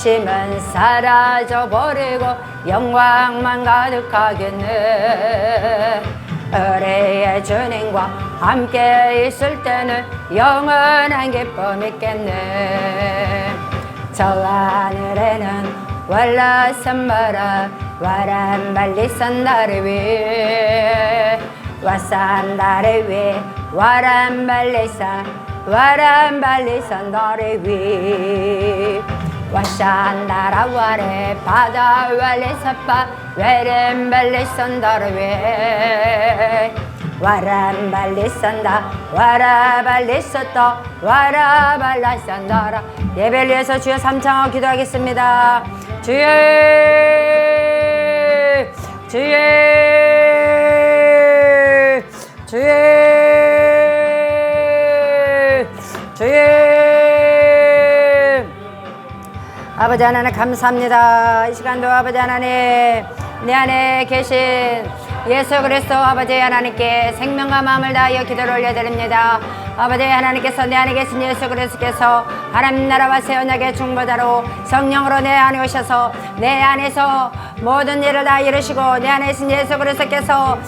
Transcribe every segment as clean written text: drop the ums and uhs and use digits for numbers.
욕심은 사라져버리고 영광만 가득하겠네. 의리의 주님과 함께 있을 때는 영원한 기쁨 있겠네. 저 하늘에는 월라산 바라 와란 발리산 다리 위 와산 다리 위 와란 발리산 다리 위 와산 다라 와레 바다 발리사파 외렘 발리산 다리 위 와란 발리산다 와라 발리섰다 와라 발라산다라. 예배를 위해서 주여 삼창하고 기도하겠습니다. 주여 주여 주여 주여. 아버지 하나님 감사합니다. 이 시간도 아버지 하나님 내 안에 계신 예수 그리스도 아버지 하나님께 생명과 마음을 다하여 기도를 올려드립니다. 아버지 하나님께서 내 안에 계신 예수 그리스도께서 하나님 나라와 새 언약의 중보자로 성령으로 내 안에 오셔서 내 안에서 모든 일을 다 이루시고 내 안에 계신 예수 그리스도께서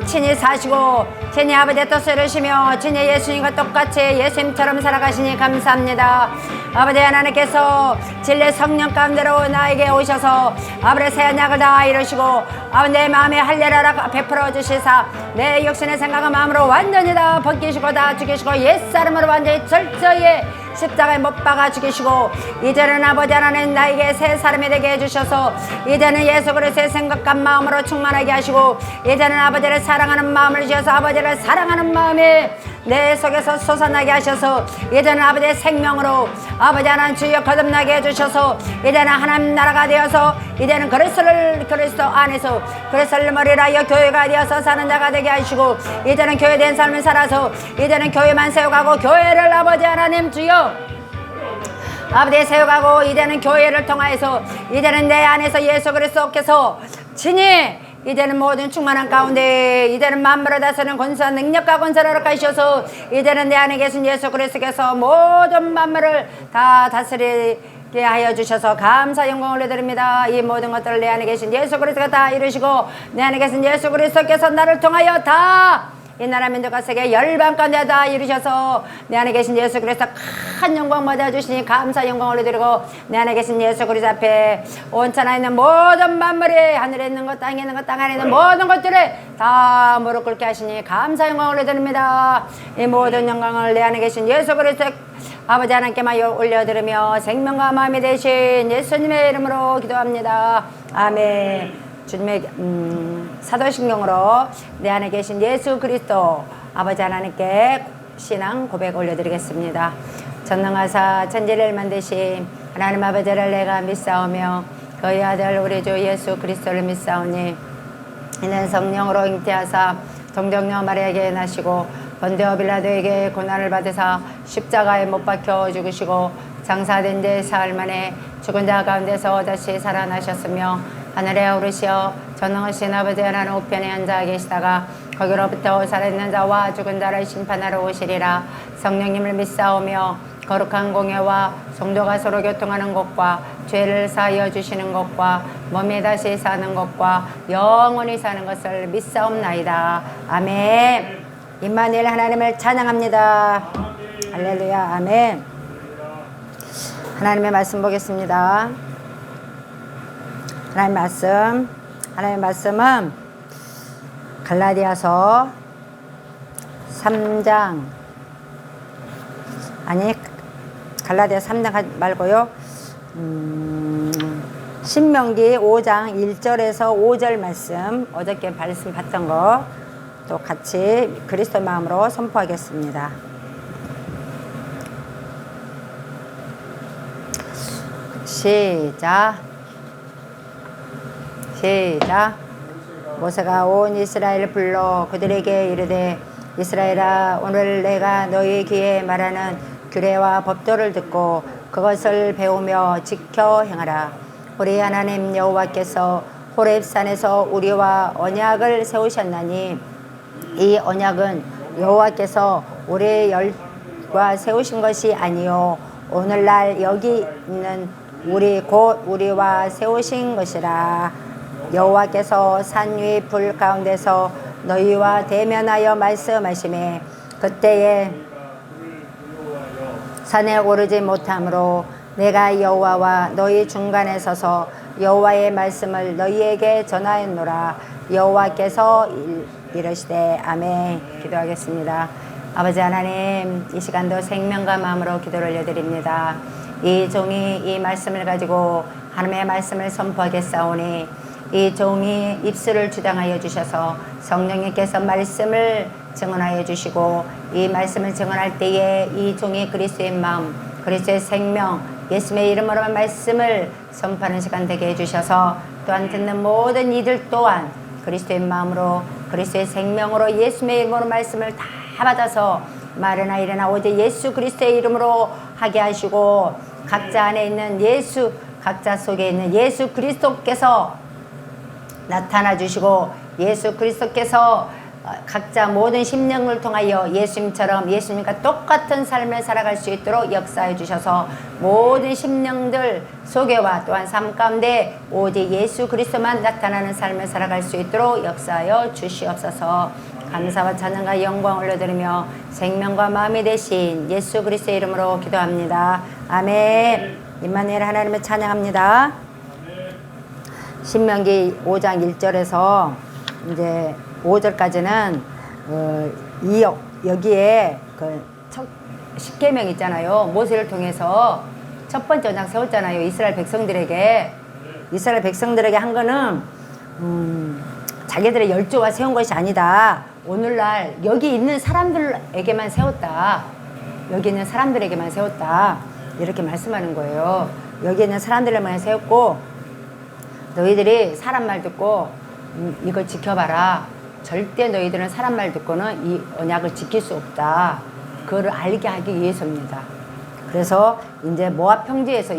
친히 사시고 친히 아버지의 뜻을 이루시며 친히 예수님과 똑같이 예수님처럼 살아가시니 감사합니다. 아버지 하나님께서 진리 성령 가운데로 나에게 오셔서 아버지 새 언약을 다 이루시고 아버지 내 마음에 할례를 베풀어 주시사 내 육신의 생각과 마음으로 완전히 다 벗기시고 다 죽이시고 옛사람으로 완전히 철저히 십자가에 못 박아 죽이시고 이제는 아버지 하나님 나에게 새 사람이 되게 해주셔서 이제는 예수 그리스도의 생각과 마음으로 충만하게 하시고 이제는 아버지를 사랑하는 마음을 주셔서 아버지를 사랑하는 마음이 내 속에서 솟아나게 하셔서 이제는 아버지의 생명으로 아버지 하나님 주여 거듭나게 해주셔서 이제는 하나님 나라가 되어서 이제는 그리스도 안에서 그리스도를 머리로 하여 교회가 되어서 사는 자가 되게 하시고 이제는 교회된 삶을 살아서 이제는 교회만 세워가고 교회를 아버지 하나님 주여 아버지 세워가고 이제는 교회를 통하여서 이제는 내 안에서 예수 그리스도께서 친히 이제는 모든 충만한 가운데 이제는 만물을 다스리는 권세와 능력과 권세를 허락하셔서 이제는 내 안에 계신 예수 그리스도께서 모든 만물을 다 다스리게 하여 주셔서 감사 영광을 올려드립니다. 이 모든 것들을 내 안에 계신 예수 그리스도가 다 이루시고 내 안에 계신 예수 그리스도께서 나를 통하여 다 이 나라 민족과 세계 열방 가운데 다 이루셔서 내 안에 계신 예수 그리스도 큰 영광 받아주시니 감사 영광을 올려드리고 내 안에 계신 예수 그리스도 앞에 온천하에 있는 모든 만물이 하늘에 있는 것 땅에 있는 것 땅 안에 있는 모든 것들을 다 무릎 꿇게 하시니 감사 영광을 올려드립니다. 이 모든 영광을 내 안에 계신 예수 그리스도 아버지 하나님께만 올려드리며 생명과 마음이 되신 예수님의 이름으로 기도합니다. 아멘. 주님의 사도신경으로 내 안에 계신 예수 그리스도 아버지 하나님께 신앙 고백 올려드리겠습니다. 전능하사 천지를 만드신 하나님 아버지를 내가 믿사오며 그의 아들 우리 주 예수 그리스도를 믿사오니 이는 성령으로 잉태하사 동정녀 마리아에게 나시고 본디오 빌라도에게 고난을 받으사 십자가에 못 박혀 죽으시고 장사된 지 사흘 만에 죽은 자 가운데서 다시 살아나셨으며 하늘에 오르시어 전능하신 아버지 하나님 우편에 앉아 계시다가 거기로부터 살아있는 자와 죽은 자를 심판하러 오시리라. 성령님을 믿사오며 거룩한 공예와 성도가 서로 교통하는 것과 죄를 사하여 주시는 것과 몸에 다시 사는 것과 영원히 사는 것을 믿사옵나이다. 아멘. 임마누엘 하나님을 찬양합니다. 할렐루야. 아멘. 하나님의 말씀 보겠습니다. 하나님의 말씀은 갈라디아서 3장 아니 갈라디아 3장 말고요 신명기 5장 1절에서 5절 말씀 어저께 말씀 봤던 거 또 같이 그리스도 마음으로 선포하겠습니다. 시작. 모세가 온 이스라엘을 불러 그들에게 이르되 이스라엘아 오늘 내가 너희 귀에 말하는 규례와 법도를 듣고 그것을 배우며 지켜 행하라. 우리 하나님 여호와께서 호렙산에서 우리와 언약을 세우셨나니 이 언약은 여호와께서 우리의 열과 세우신 것이 아니요 오늘날 여기 있는 우리 곧 우리와 세우신 것이라. 여호와께서 산 위 불 가운데서 너희와 대면하여 말씀하시매 그때에 산에 오르지 못하므로 내가 여호와와 너희 중간에 서서 여호와의 말씀을 너희에게 전하였노라. 여호와께서 이르시되 아멘. 기도하겠습니다. 아버지 하나님, 이 시간도 생명과 마음으로 기도를 올려드립니다. 이 종이 이 말씀을 가지고 하나님의 말씀을 선포하겠사오니 이 종이 입술을 주장하여 주셔서 성령님께서 말씀을 증언하여 주시고 이 말씀을 증언할 때에 이 종이 그리스도의 마음, 그리스도의 생명, 예수님의 이름으로만 말씀을 선포하는 시간 되게 해주셔서 또한 듣는 모든 이들 또한 그리스도의 마음으로 그리스도의 생명으로 예수님의 이름으로 말씀을 다 받아서 말이나 일이나 오직 예수 그리스도의 이름으로 하게 하시고 각자 안에 있는 예수, 각자 속에 있는 예수 그리스도께서 나타나 주시고 예수 그리스도께서 각자 모든 심령을 통하여 예수님처럼 예수님과 똑같은 삶을 살아갈 수 있도록 역사해 주셔서 모든 심령들 속에와 또한 삶 가운데 오직 예수 그리스도만 나타나는 삶을 살아갈 수 있도록 역사하여 주시옵소서. 감사와 찬양과 영광 올려드리며 생명과 마음이 되신 예수 그리스도의 이름으로 기도합니다. 아멘. 임마누엘 하나님을 찬양합니다. 신명기 5장 1절에서 이제 5절까지는 여기에 그 십계명 있잖아요. 모세를 통해서 첫 번째 언약 세웠잖아요. 이스라엘 백성들에게 한 거는 자기들의 열조가 세운 것이 아니다. 오늘날 여기 있는 사람들에게만 세웠다. 여기 있는 사람들에게만 세웠다. 이렇게 말씀하는 거예요. 여기 있는 사람들에게만 세웠고 너희들이 사람 말 듣고 이걸 지켜봐라. 절대 너희들은 사람 말 듣고는 이 언약을 지킬 수 없다. 그거를 알게 하기 위해서입니다. 그래서 이제 모압 평지에서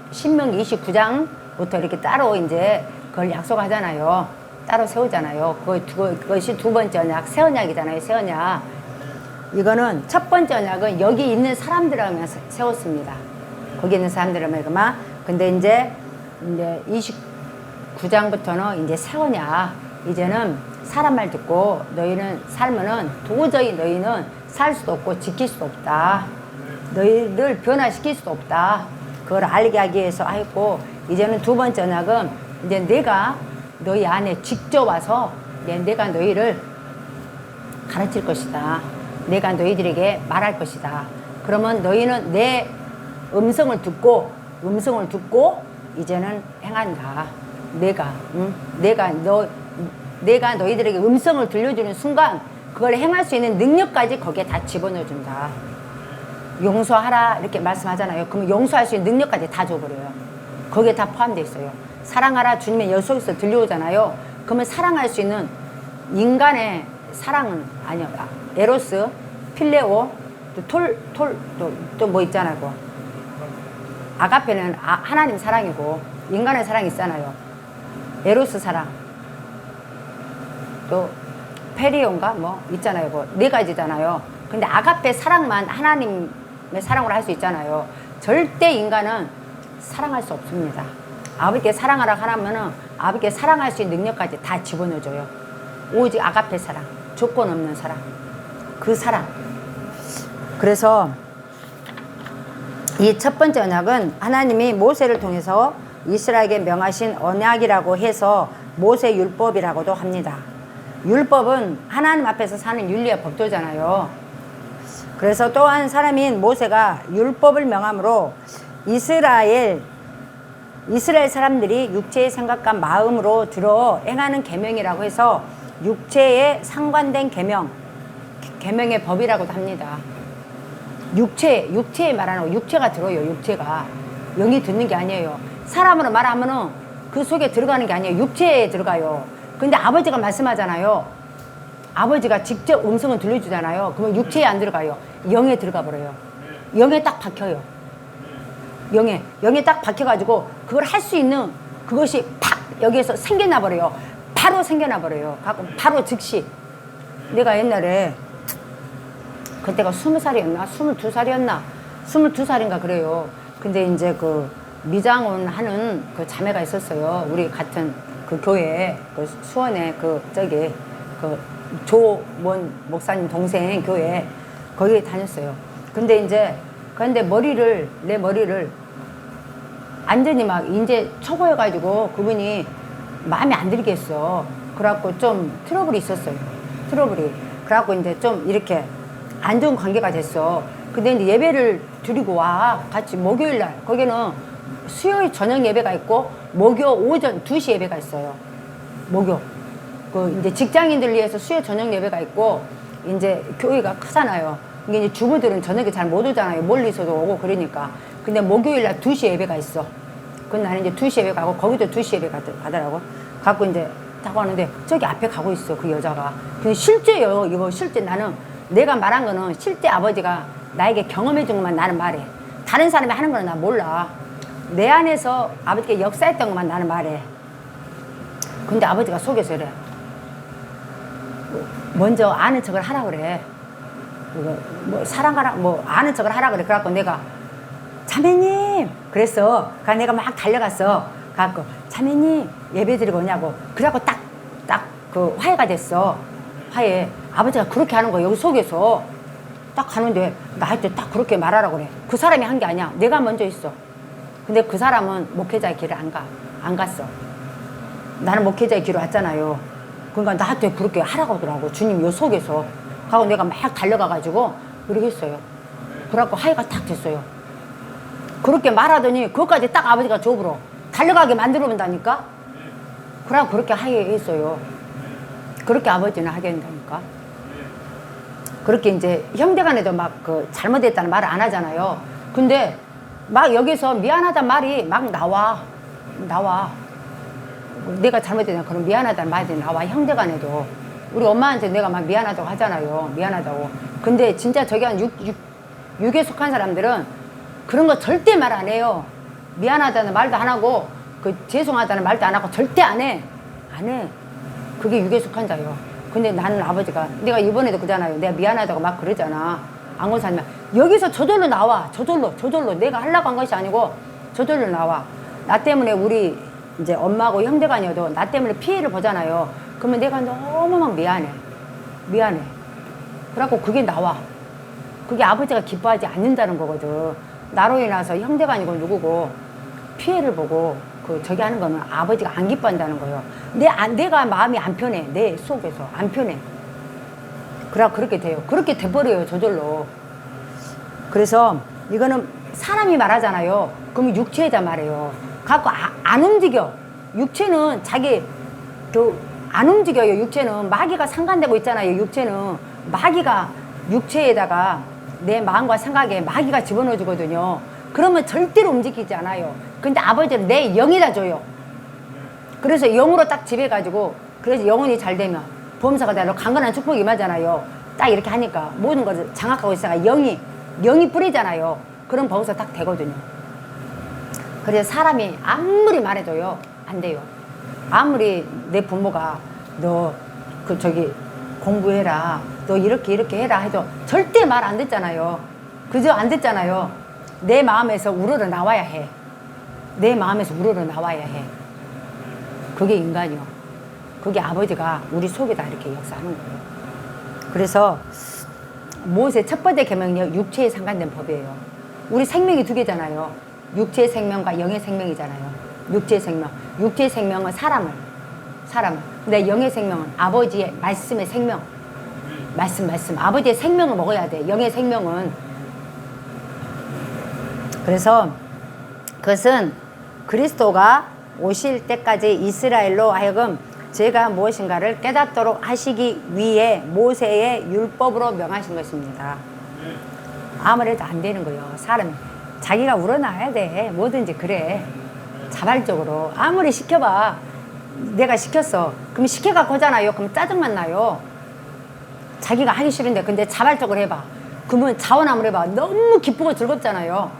신명기 29장부터 이렇게 따로 이제 그걸 약속하잖아요. 따로 세우잖아요. 그것이 두 번째 언약, 새 언약이잖아요. 새 언약. 이거는 첫 번째 언약은 여기 있는 사람들에게만 세웠습니다. 거기 있는 사람들에게만. 근데 이제 29장부터는 이제 새 언약. 이제는 사람 말 듣고 너희는 살면은 도저히 너희는 살 수도 없고 지킬 수도 없다. 너희를 변화시킬 수도 없다. 그걸 알게 하기 위해서 하였고 이제는 두 번째 언약은 이제 내가 너희 안에 직접 와서 내가 너희를 가르칠 것이다. 내가 너희들에게 말할 것이다. 그러면 너희는 내 음성을 듣고 이제는 행한다. 내가 너희들에게 음성을 들려주는 순간 그걸 행할 수 있는 능력까지 거기에 다 집어넣어준다. 용서하라 이렇게 말씀하잖아요. 그러면 용서할 수 있는 능력까지 다 줘버려요. 거기에 다 포함되어 있어요. 사랑하라 주님의 열 속에서 들려오잖아요. 그러면 사랑할 수 있는 인간의 사랑은 아니요. 에로스, 필레오, 또 뭐 있잖아요. 아가페는 하나님 사랑이고 인간의 사랑이 있잖아요. 에로스 사랑. 또 페리온가 뭐 있잖아요. 뭐 네 가지잖아요. 근데 아가페 사랑만 하나님의 사랑으로 할 수 있잖아요. 절대 인간은 사랑할 수 없습니다. 아버지께 사랑하라 하면은 아버지께 사랑할 수 있는 능력까지 다 집어넣어줘요. 오직 아가페 사랑, 조건 없는 사랑, 그 사랑. 그래서 이 첫 번째 언약은 하나님이 모세를 통해서 이스라엘에게 명하신 언약이라고 해서 모세 율법이라고도 합니다. 율법은 하나님 앞에서 사는 윤리와 법도잖아요. 그래서 또한 사람인 모세가 율법을 명함으로 이스라엘 사람들이 육체의 생각과 마음으로 들어 행하는 계명이라고 해서 육체에 상관된 계명의 법이라고도 합니다. 육체에 말하는 거, 육체가 들어요. 육체가 영이 듣는 게 아니에요. 사람으로 말하면은 그 속에 들어가는 게 아니에요. 육체에 들어가요. 근데 아버지가 말씀하잖아요. 아버지가 직접 음성을 들려주잖아요. 그러면 육체에 안 들어가요. 영에 들어가 버려요. 영에 딱 박혀요. 영에 딱 박혀가지고 그걸 할 수 있는 그것이 팍 여기에서 생겨나 버려요. 바로 생겨나 버려요. 바로 즉시. 내가 옛날에 그때가 20살이었나 22살이었나 22살인가 그래요. 근데 이제 그 미장원 하는 그 자매가 있었어요. 우리 같은 그 교회, 그 수원에 그 저기 그 조원 목사님 동생 교회 거기에 다녔어요. 근데 이제 근데 내 머리를 완전히 막 이제 초보여가지고 그분이 마음에 안 들겠어. 그래갖고 좀 트러블이 있었어요. 트러블이. 그래갖고 이제 좀 이렇게 안 좋은 관계가 됐어. 근데 이제 예배를 드리고 와. 같이 목요일 날. 거기는 수요일 저녁 예배가 있고 목요 오전 2시 예배가 있어요. 목요. 그 이제 직장인들 위해서 수요 저녁 예배가 있고 이제 교회가 크잖아요. 이게 이제 주부들은 저녁에 잘 못 오잖아요. 멀리서도 오고 그러니까. 근데 목요일 날 2시 예배가 있어. 그건 나는 이제 2시 예배 가고 거기도 2시 예배 가더라고. 갖고 이제 딱 왔는데 저기 앞에 가고 있어. 그 여자가. 근데 실제요. 이거 실제 나는 내가 말한 거는 실제 아버지가 나에게 경험해 준 것만 나는 말해. 다른 사람이 하는 거는 난 몰라. 내 안에서 아버지가 역사했던 것만 나는 말해. 근데 아버지가 속에서 이래. 먼저 아는 척을 하라 그래. 뭐 사랑하라 뭐 아는 척을 하라 그래. 그래갖고 내가 자매님 그랬어. 그래서 내가 막 달려갔어. 그래갖고 자매님 예배 드리고 오냐고. 그래갖고 딱 그 화해가 됐어. 화해. 아버지가 그렇게 하는 거야. 여기 속에서 딱 하는데 나한테 딱 그렇게 말하라 그래. 그 사람이 한 게 아니야. 내가 먼저 있어. 근데 그 사람은 목회자의 길을 안 갔어. 나는 목회자의 길을 왔잖아요. 그러니까 나한테 그렇게 하라고 하더라고. 주님 요 속에서. 하고 내가 막 달려가가지고 그렇게 했어요. 그래갖고 화해가 딱 됐어요. 그렇게 말하더니 그것까지 딱 아버지가 좁으로 달려가게 만들어 본다니까. 그래갖고 그렇게 화해했어요. 그렇게 아버지는 하게 된다니까. 그렇게 이제 형제간에도 막 그 잘못했다는 말을 안 하잖아요. 근데 막 여기서 미안하다는 말이 막 나와. 내가 잘못했다 그럼 미안하다는 말이 나와. 형제간에도. 우리 엄마한테 내가 막 미안하다고 하잖아요. 미안하다고. 근데 진짜 저기 한 육에 속한 사람들은 그런 거 절대 말 안 해요. 미안하다는 말도 안 하고 그 죄송하다는 말도 안 하고 절대 안 해. 안 해. 그게 육에 속한 자요. 근데 나는 아버지가 내가 이번에도 그잖아요. 내가 미안하다고 막 그러잖아. 안곤사님 여기서 저절로 나와. 저절로 내가 하려고 한 것이 아니고 저절로 나와. 나 때문에 우리 이제 엄마하고 형제간이어도 나 때문에 피해를 보잖아요. 그러면 내가 너무 막 미안해. 그래갖고 그게 나와. 그게 아버지가 기뻐하지 않는다는 거거든. 나로 인해서 형제간이고 누구고 피해를 보고 그 저기 하는 거는 아버지가 안 기뻐한다는 거예요. 내가 마음이 안 편해. 내 속에서 안 편해. 그렇게 돼요. 그렇게 돼버려요. 저절로. 그래서 이거는 사람이 말하잖아요. 그러면 육체자 말해요. 갖고 안 움직여. 육체는 자기 안 움직여요. 육체는 마귀가 상관되고 있잖아요. 육체는 마귀가 육체에다가 내 마음과 생각에 마귀가 집어넣어 주거든요. 그러면 절대로 움직이지 않아요. 근데 아버지는 내 영이다 줘요. 그래서 영으로 딱 집해가지고 그래서 영혼이 잘 되면 보험사가 되고 강건한 축복이 임하잖아요. 딱 이렇게 하니까 모든 것을 장악하고 있어가 영이 뿌리잖아요. 그럼 거기서 딱 되거든요. 그래서 사람이 아무리 말해도요 안 돼요. 아무리 내 부모가 너 그 저기 공부해라, 너 이렇게 해라 해도 절대 말 안 듣잖아요. 그저 안 듣잖아요. 내 마음에서 우러러 나와야 해. 내 마음에서 우러러 나와야 해. 그게 인간이요. 그게 아버지가 우리 속에다 이렇게 역사하는 거예요. 그래서 모세 첫 번째 계명이 육체에 상관된 법이에요. 우리 생명이 두 개잖아요. 육체의 생명과 영의 생명이잖아요. 육체의 생명. 육체의 생명은 사람을. 근데 영의 생명은 아버지의 말씀의 생명. 말씀. 아버지의 생명을 먹어야 돼. 영의 생명은. 그래서 그것은 그리스도가 오실 때까지 이스라엘로 하여금 죄가 무엇인가를 깨닫도록 하시기 위해 모세의 율법으로 명하신 것입니다. 아무래도 안 되는 거예요. 사람이 자기가 우러나야 돼. 뭐든지 그래. 자발적으로. 아무리 시켜봐. 내가 시켰어. 그럼 시켜갖고 하잖아요. 그럼 짜증만 나요. 자기가 하기 싫은데 근데 자발적으로 해봐. 그러면 자원함을 해봐. 너무 기쁘고 즐겁잖아요.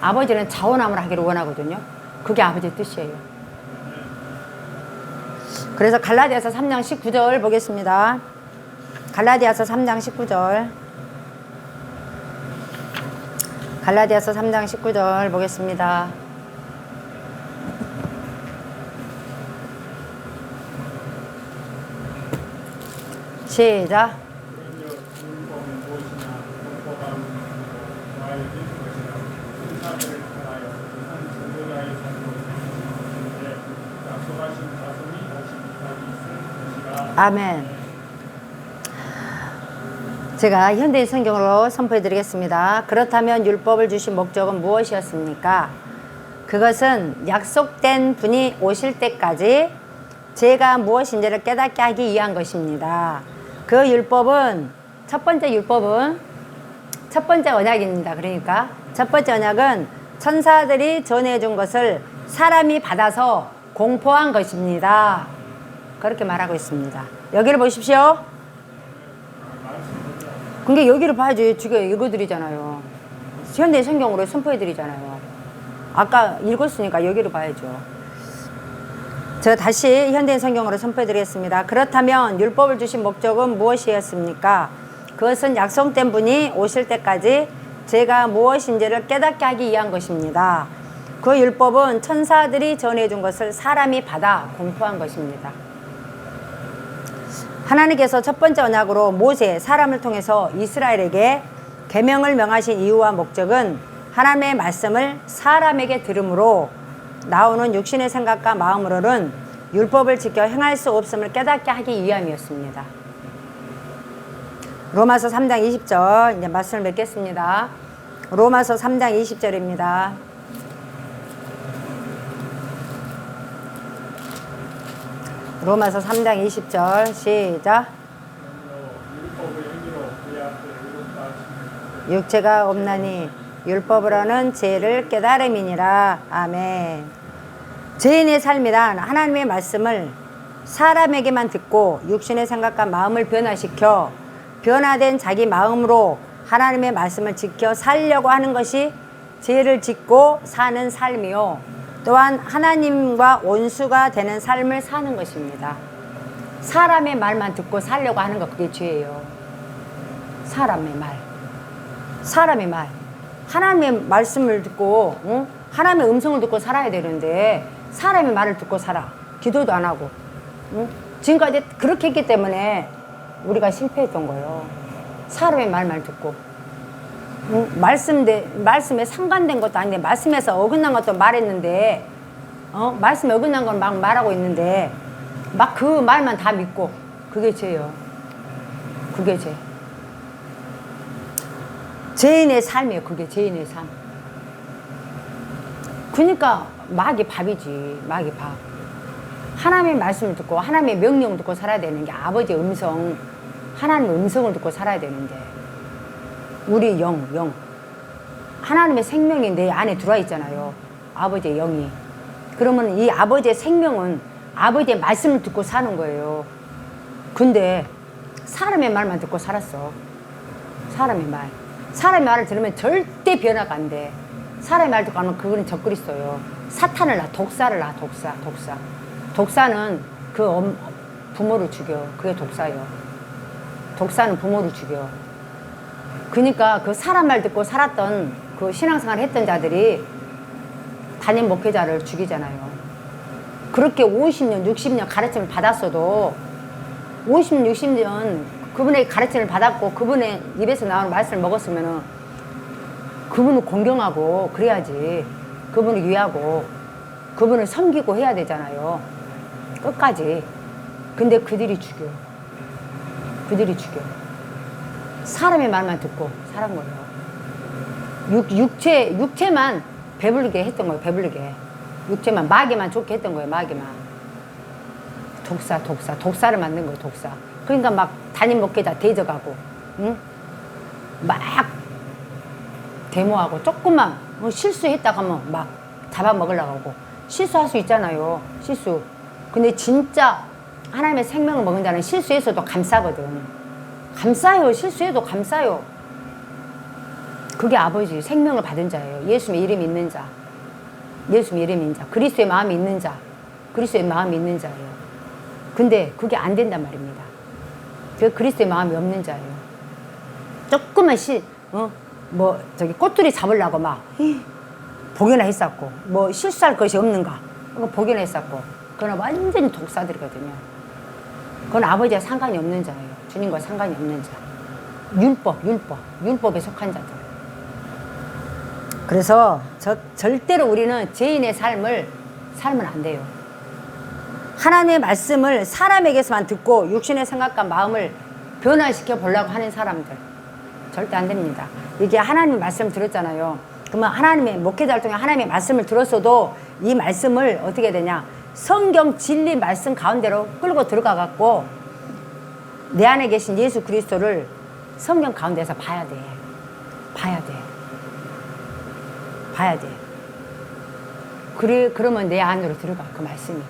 아버지는 자원함을 하기를 원하거든요. 그게 아버지의 뜻이에요. 그래서 갈라디아서 3장 19절 보겠습니다. 갈라디아서 3장 19절. 갈라디아서 3장 19절 보겠습니다. 시작. 아멘. 제가 현대인 성경으로 선포해 드리겠습니다. 그렇다면 율법을 주신 목적은 무엇이었습니까? 그것은 약속된 분이 오실 때까지 죄가 무엇인지를 깨닫게 하기 위한 것입니다. 그 율법은 첫 번째 언약입니다. 그러니까 첫 번째 언약은 천사들이 전해준 것을 사람이 받아서 공포한 것입니다. 그렇게 말하고 있습니다. 여기를 보십시오. 근데 여기를 봐야지. 지금 읽어드리잖아요. 현대 성경으로 선포해드리잖아요. 아까 읽었으니까 여기를 봐야죠. 저 다시 현대 성경으로 선포해드리겠습니다. 그렇다면 율법을 주신 목적은 무엇이었습니까? 그것은 약속된 분이 오실 때까지 죄가 무엇인지를 깨닫게 하기 위한 것입니다. 그 율법은 천사들이 전해준 것을 사람이 받아 공포한 것입니다. 하나님께서 첫 번째 언약으로 모세, 사람을 통해서 이스라엘에게 계명을 명하신 이유와 목적은 하나님의 말씀을 사람에게 들음으로 나오는 육신의 생각과 마음으로는 율법을 지켜 행할 수 없음을 깨닫게 하기 위함이었습니다. 로마서 3장 20절 이제 말씀을 맺겠습니다. 로마서 3장 20절입니다. 로마서 3장 20절 시작. 육체가 없나니 율법으로는 죄를 깨달음이니라. 아멘. 죄인의 삶이란 하나님의 말씀을 사람에게만 듣고 육신의 생각과 마음을 변화시켜 변화된 자기 마음으로 하나님의 말씀을 지켜 살려고 하는 것이 죄를 짓고 사는 삶이요, 또한 하나님과 원수가 되는 삶을 사는 것입니다. 사람의 말만 듣고 살려고 하는 것, 그게 죄예요. 사람의 말. 하나님의 말씀을 듣고 하나님의 음성을 듣고 살아야 되는데 사람의 말을 듣고 살아. 기도도 안 하고. 지금까지 그렇게 했기 때문에 우리가 실패했던 거예요. 사람의 말만 듣고. 말씀에 상관된 것도 아닌데 말씀에서 어긋난 것도 말했는데 말씀에 어긋난 건 막 말하고 있는데 막 그 말만 다 믿고. 그게 죄예요. 그게 죄. 죄인의 삶이에요. 그게 죄인의 삶. 그러니까 마귀 밥이지. 마귀 밥. 하나님의 말씀을 듣고 하나님의 명령을 듣고 살아야 되는 게 아버지의 음성, 하나님의 음성을 듣고 살아야 되는데 우리 영 하나님의 생명이 내 안에 들어와 있잖아요. 아버지의 영이. 그러면 이 아버지의 생명은 아버지의 말씀을 듣고 사는 거예요. 근데 사람의 말만 듣고 살았어. 사람의 말을 들으면 절대 변화가 안 돼. 사람의 말 듣고 하면 그거는 적그리스도예요. 사탄을 낳아, 독사를 낳아. 독사는 그 부모를 죽여. 그게 독사예요. 독사는 부모를 죽여. 그러니까 그 사람 말 듣고 살았던 그 신앙생활 했던 자들이 담임 목회자를 죽이잖아요. 그렇게 50년, 60년 가르침을 받았어도 50년, 60년 그분의 가르침을 받았고 그분의 입에서 나오는 말씀을 먹었으면은 그분을 공경하고 그래야지. 그분을 위하고 그분을 섬기고 해야 되잖아요. 끝까지. 근데 그들이 죽여. 사람의 말만 듣고 살은 거예요. 육체만 배부르게 했던 거예요. 배부르게. 육체만, 마귀만 좋게 했던 거예요. 마귀만. 독사를 만든 거예요. 독사. 그러니까 막 담임 목회자 대적하고, 응? 막 데모하고 조금만 실수했다고 하면 막 잡아먹으려고 하고. 실수할 수 있잖아요. 실수. 근데 진짜 하나님의 생명을 먹은 자는 실수해서도 감싸거든. 감싸요. 실수해도 감싸요. 그게 아버지 생명을 받은 자예요. 예수님의 이름이 있는 자. 예수님의 이름이 있는 자. 그리스도의 마음이 있는 자. 그리스도의 마음이 있는 자예요. 근데 그게 안 된단 말입니다. 그 그리스도의 마음이 없는 자예요. 조금만 꼬투리 잡으려고 막 복이나 했었고, 뭐 실수할 것이 없는가 복이나 했었고, 그건 완전히 독사들이거든요. 그건 아버지와 상관이 없는 자예요. 주님과 상관이 없는 자. 율법에 속한 자들. 그래서 절대로 우리는 죄인의 삶을 살면 안 돼요. 하나님의 말씀을 사람에게서만 듣고 육신의 생각과 마음을 변화시켜 보려고 하는 사람들 절대 안 됩니다. 이게 하나님의 말씀 들었잖아요. 그러면 하나님의 목회자를 통해 하나님의 말씀을 들었어도 이 말씀을 어떻게 되냐, 성경 진리 말씀 가운데로 끌고 들어가 갖고 내 안에 계신 예수 그리스도를 성경 가운데서 봐야 돼. 그러면 내 안으로 들어가, 그 말씀이.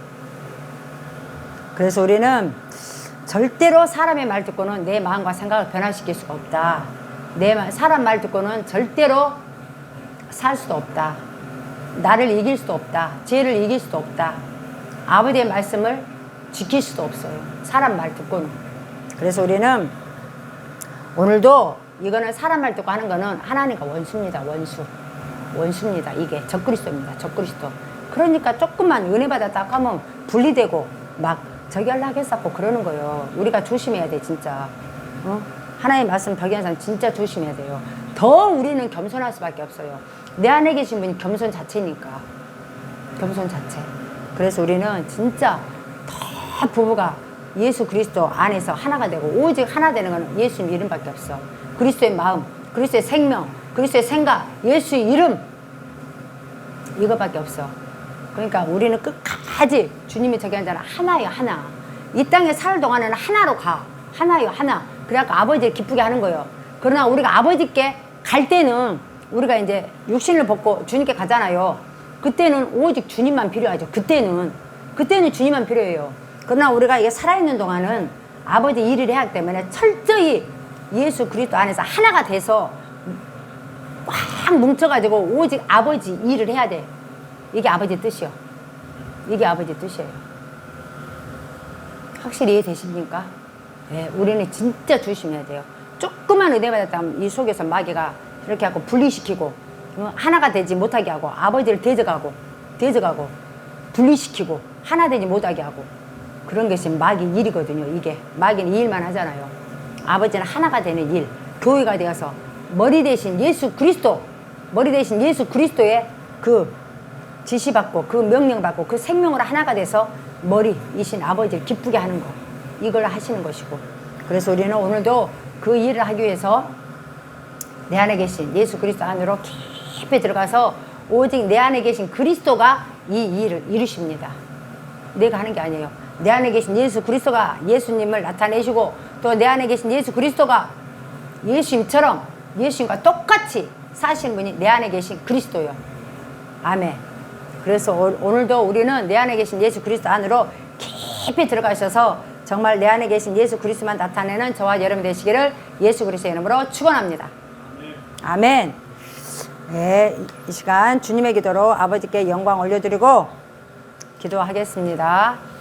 그래서 우리는 절대로 사람의 말 듣고는 내 마음과 생각을 변화시킬 수가 없다. 사람 말 듣고는 절대로 살 수도 없다. 나를 이길 수도 없다. 죄를 이길 수도 없다. 아버지의 말씀을 지킬 수도 없어요. 사람 말 듣고는. 그래서 우리는 오늘도 이거는 사람 말 듣고 하는 거는 하나님과 원수입니다. 원수입니다. 이게 적그리스도입니다. 적그리스도. 그러니까 조금만 은혜 받았다 하면 분리되고 막 저기 하겠었고 그러는 거예요. 우리가 조심해야 돼, 진짜. 하나님의 말씀 벽에는 사람 진짜 조심해야 돼요. 더 우리는 겸손할 수밖에 없어요. 내 안에 계신 분이 겸손 자체니까. 겸손 자체. 그래서 우리는 진짜 더 부부가 예수 그리스도 안에서 하나가 되고, 오직 하나 되는 건 예수님 이름밖에 없어. 그리스도의 마음, 그리스도의 생명, 그리스도의 생각, 예수의 이름, 이거밖에 없어. 그러니까 우리는 끝까지 주님이 저기 한 자는 하나예요, 하나. 이 땅에 살 동안에는 하나로 가. 하나예요, 하나. 그래갖고 아버지를 기쁘게 하는 거예요. 그러나 우리가 아버지께 갈 때는 우리가 이제 육신을 벗고 주님께 가잖아요. 그때는 오직 주님만 필요하죠. 그때는 주님만 필요해요. 그러나 우리가 이게 살아있는 동안은 아버지 일을 해야 하기 때문에 철저히 예수 그리스도 안에서 하나가 돼서 꽉 뭉쳐가지고 오직 아버지 일을 해야 돼. 이게 아버지 뜻이요. 이게 아버지 뜻이에요. 확실히 이해되십니까? 네, 우리는 진짜 조심해야 돼요. 조금만 은혜 받았다면 이 속에서 마귀가 이렇게 하고 분리시키고 하나가 되지 못하게 하고 아버지를 대적하고 분리시키고 하나 되지 못하게 하고, 그런 것이 마귀 일이거든요. 이게 마귀는 이 일만 하잖아요. 아버지는 하나가 되는 일, 교회가 되어서 머리 대신 예수 그리스도의 그 지시받고 그 명령받고 그 생명으로 하나가 돼서 머리이신 아버지를 기쁘게 하는 거, 이걸 하시는 것이고. 그래서 우리는 오늘도 그 일을 하기 위해서 내 안에 계신 예수 그리스도 안으로 깊이 들어가서 오직 내 안에 계신 그리스도가 이 일을 이루십니다. 내가 하는 게 아니에요. 내 안에 계신 예수 그리스도가 예수님을 나타내시고, 또 내 안에 계신 예수 그리스도가 예수님처럼 예수님과 똑같이 사시는 분이 내 안에 계신 그리스도요. 아멘. 그래서 오늘도 우리는 내 안에 계신 예수 그리스도 안으로 깊이 들어가셔서 정말 내 안에 계신 예수 그리스도만 나타내는 저와 여러분 되시기를 예수 그리스도의 이름으로 축원합니다. 아멘. 네, 이 시간 주님의 기도로 아버지께 영광 올려드리고 기도하겠습니다.